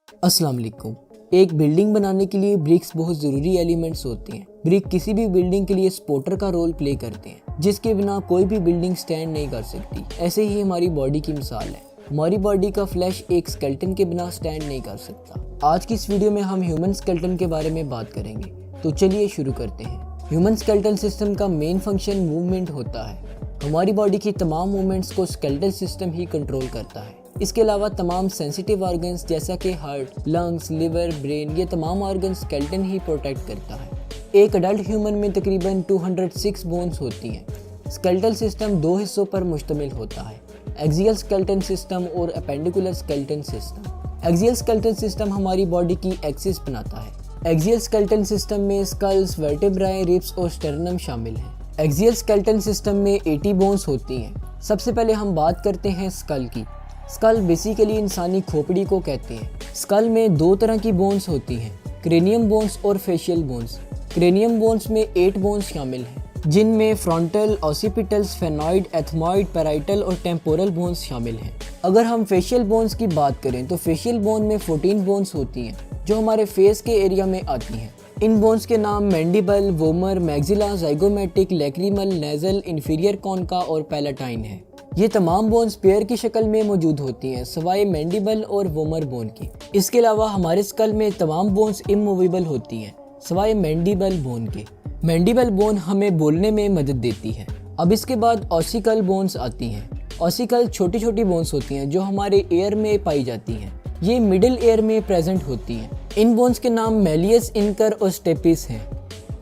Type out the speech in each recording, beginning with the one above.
अस्सलाम वालेकुम। एक बिल्डिंग बनाने के लिए ब्रिक्स बहुत ज़रूरी एलिमेंट्स होते हैं। ब्रिक किसी भी बिल्डिंग के लिए सपोर्टर का रोल प्ले करते हैं, जिसके बिना कोई भी बिल्डिंग स्टैंड नहीं कर सकती। ऐसे ही हमारी बॉडी की मिसाल है। हमारी बॉडी का फ्लैश एक स्केलेटन के बिना स्टैंड नहीं कर सकता। आज की इस वीडियो में हम ह्यूमन स्केलेटन के बारे में बात करेंगे, तो चलिए शुरू करते हैं। ह्यूमन स्केलेटल सिस्टम का मेन फंक्शन मूवमेंट होता है। हमारी बॉडी की तमाम मूवमेंट्स को स्केलेटल सिस्टम ही कंट्रोल करता है। इसके अलावा तमाम सेंसिटिव ऑर्गन्स जैसा कि हार्ट, लंग्स, लिवर, ब्रेन, ये तमाम ऑर्गन स्केलेटन ही प्रोटेक्ट करता है। एक अडल्ट ह्यूमन में तकरीबन 206 बोन्स होती हैं। स्केलेटल सिस्टम दो हिस्सों पर मुश्तमिल होता है, एक्सियल स्केलेटन सिस्टम और appendicular skeleton system. Axial skeleton system हमारी बॉडी की एक्सिस बनाता है। एक्सियल स्केलेटन सिस्टम में स्कल्स, वर्टेब्राए, रिब्स और स्टर्नम शामिल हैं। एक्सियल स्केलेटन सिस्टम में 80 बोन्स होती हैं। सबसे पहले हम बात करते हैं स्कल की। स्कल बेसिकली इंसानी खोपड़ी को कहते हैं। स्कल में दो तरह की बोन्स होती हैं, क्रेनियम बोन्स और फेशियल बोन्स। क्रेनियम बोन्स में 8 बोन्स शामिल हैं, जिनमें frontal, occipital, sphenoid, ethmoid, parietal और टेम्पोरल बोन्स शामिल हैं। अगर हम फेशियल बोन्स की बात करें तो फेशियल बोन में 14 बोन्स होती हैं, जो हमारे फेस के एरिया में आती हैं। इन बोन्स के नाम mandible, vomer, maxilla, zygomatic, lacrimal, nasal, inferior concha और पैलेटाइन है। ये तमाम बोन्स पेयर की शक्ल में मौजूद होती हैं, सवाए मैंडिबल और वोमर बोन की। इसके अलावा हमारे स्कल में तमाम बोन्स इमूवेबल होती हैं, सवाए मैंडिबल बोन के। मैंडिबल बोन हमें बोलने में मदद देती है। अब इसके बाद ऑसिकल बोन्स आती हैं। ऑसिकल छोटी छोटी बोन्स होती हैं जो हमारे एयर में पाई जाती हैं। ये मिडिल एयर में प्रेजेंट होती हैं। इन बोन्स के नाम मेलियस, इनकर और स्टेपिस हैं।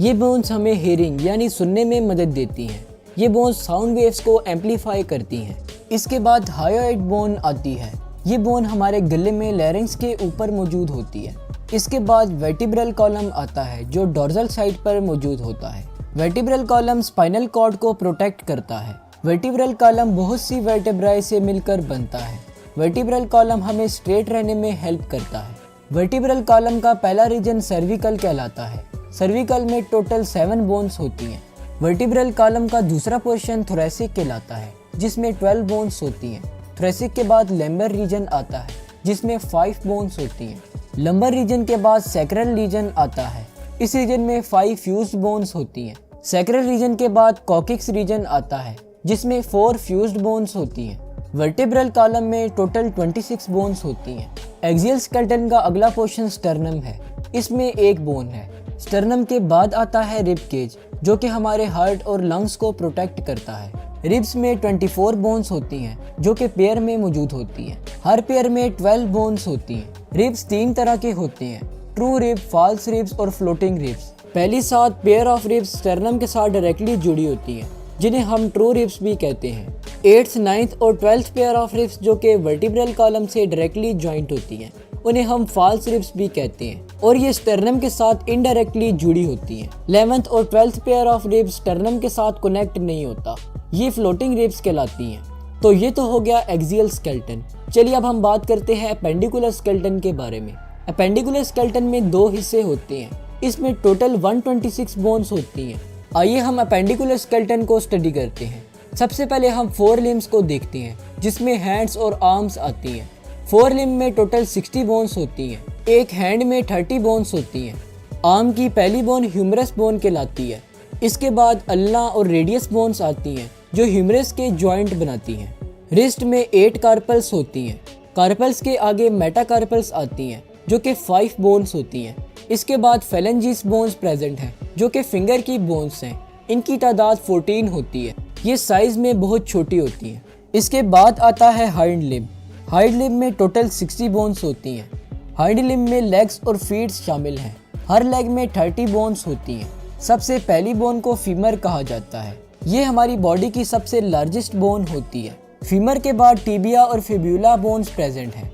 ये बोन्स हमें हेयरिंग यानी सुनने में मदद देती हैं। ये बोन्स साउंड वेव्स को एम्पलीफाई करती हैं। इसके बाद हायोइड बोन आती है। ये बोन हमारे गले में लैरिंक्स के ऊपर मौजूद होती है। इसके बाद वर्टिब्रल कॉलम आता है, जो डॉर्सल साइड पर मौजूद होता है। वर्टिब्रल कॉलम स्पाइनल कॉर्ड को प्रोटेक्ट करता है। वर्टिब्रल कॉलम बहुत सी वर्टेब्राए से मिलकर बनता है। वर्टिब्रल कॉलम हमें स्ट्रेट रहने में हेल्प करता है। वर्टिब्रल कॉलम का पहला रीजन सर्विकल कहलाता है। सर्विकल में टोटल 7 बोन्स होती हैं। वर्टिब्रल कॉलम का दूसरा पोर्शन थोरेसिक कहलाता है, जिसमें 12 बोन्स होती हैं। थोरेसिक के बाद लंबर रीजन आता है, जिसमें 5 बोन्स होती हैं। लंबर रीजन के बाद सैक्रल रीजन आता है। इस रीजन में 5 फ्यूज्ड बोन्स होती हैं। सैक्रल रीजन के बाद कॉकिक्स रीजन आता है, जिसमें 4 फ्यूज्ड बोन्स होती हैं। वर्टिब्रल कॉलम में टोटल 26 बोन्स होती हैं। एक्सियल स्केलेटन का अगला पोर्शन स्टर्नम है। इसमें 1 बोन है। स्टर्नम के बाद आता है रिब केज, जो कि हमारे हार्ट और लंग्स को प्रोटेक्ट करता है। रिब्स में 24 बोन्स होती हैं, जो कि पेयर में मौजूद होती हैं। हर पेयर में 12 बोन्स होती हैं। रिब्स 3 तरह के होते हैं, ट्रू रिब, फॉल्स रिब्स और फ्लोटिंग रिब्स। पहली 7 पेयर ऑफ रिब्स स्टर्नम के साथ डायरेक्टली जुड़ी होती हैं, जिन्हें हम ट्रू रिब्स भी कहते हैं। 8th, 9th और 12th पेयर ऑफ रिब्स जो कि वर्टिब्रल कॉलम से डायरेक्टली ज्वाइंट होती हैं, उन्हें हम फॉल्स रिब्स भी कहते हैं, और ये स्टर्नम के साथ इनडायरेक्टली जुड़ी होती हैं। 11th और 12th pair of ribs sternum के साथ कनेक्ट नहीं होता, ये फ्लोटिंग रिब्स कहलाती हैं। तो ये तो हो गया एक्सियल स्केलेटन। चलिए अब हम बात करते हैं एपेंडिकुलर स्केलेटन के बारे में। एपेंडिकुलर स्केलेटन में 2 हिस्से होते हैं। इसमें टोटल 126 बोन्स होती हैं। आइए हम एपेंडिकुलर स्केलेटन को स्टडी करते हैं। सबसे पहले हम 4 लिम्स को देखते हैं, जिसमें हैंड्स और आर्म्स आती हैं। 4 लिम्ब में टोटल 60 बोन्स होती हैं। एक हैंड में 30 बोन्स होती हैं। आर्म की पहली बोन ह्यूमरस बोन कहलाती है। इसके बाद अल्ना और रेडियस बोन्स आती हैं, जो ह्यूमरस के जॉइंट बनाती हैं। रिस्ट में 8 कार्पल्स होती हैं। कार्पल्स के आगे मेटाकार्पल्स आती हैं, जो कि 5 बोन्स होती हैं। इसके बाद फेलेंजिस बोन्स प्रेजेंट हैं, जो कि फिंगर की बोन्स हैं। इनकी तादाद 14 होती है। ये साइज में बहुत छोटी होती हैं। इसके बाद आता है हाइंड लिम्ब। हाइंड लिम्ब में टोटल 60 बोन्स होती हैं। हाइंड लिम्ब में लेग्स और फीट शामिल हैं। हर लेग में 30 बोन्स होती हैं। सबसे पहली बोन को फीमर कहा जाता है। ये हमारी बॉडी की सबसे लार्जेस्ट बोन होती है। फीमर के बाद टिबिया और फिब्यूला बोन्स प्रेजेंट हैं।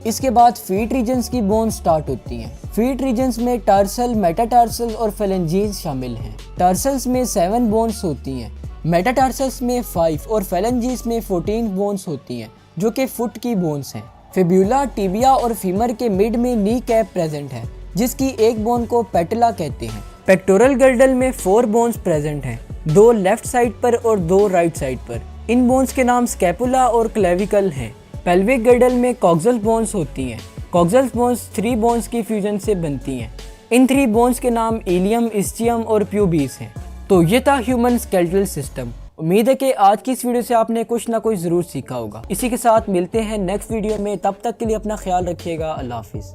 इसके बाद फीट रीजन्स की बोन्स स्टार्ट होती हैं। फीट रीजन्स में टार्सल, मेटाटार्सल और फेलेंजीज शामिल हैं। टार्सल्स में 7 बोन्स होती हैं। मेटाटार्सल्स में 5 और फेलेंजीज में 14 बोन्स होती हैं, जो कि फुट की बोन्स हैं। फिब्यूला, टिबिया और फीमर के मिड में नी कैप प्रेजेंट है, जिसकी एक बोन को पेटला कहते हैं। पेक्टोरल गर्डल में 4 बोन्स प्रेजेंट हैं, 2 लेफ्ट साइड पर और 2 राइट साइड पर। इन बोन्स के नाम स्कैपुला और क्लेविकल हैं। पेल्विक गर्डल में कॉक्सल बोन्स होती हैं। कॉक्सल्स बोन्स 3 बोन्स की फ्यूजन से बनती हैं। इन 3 बोन्स के नाम इलियम, इस्चियम और प्यूबिस हैं। तो ये था ह्यूमन स्केलेटल सिस्टम। उम्मीद है कि आज की इस वीडियो से आपने कुछ ना कुछ ज़रूर सीखा होगा। इसी के साथ मिलते हैं नेक्स्ट वीडियो में, तब तक के लिए अपना ख्याल रखिएगा। अल्लाह हाफिज़।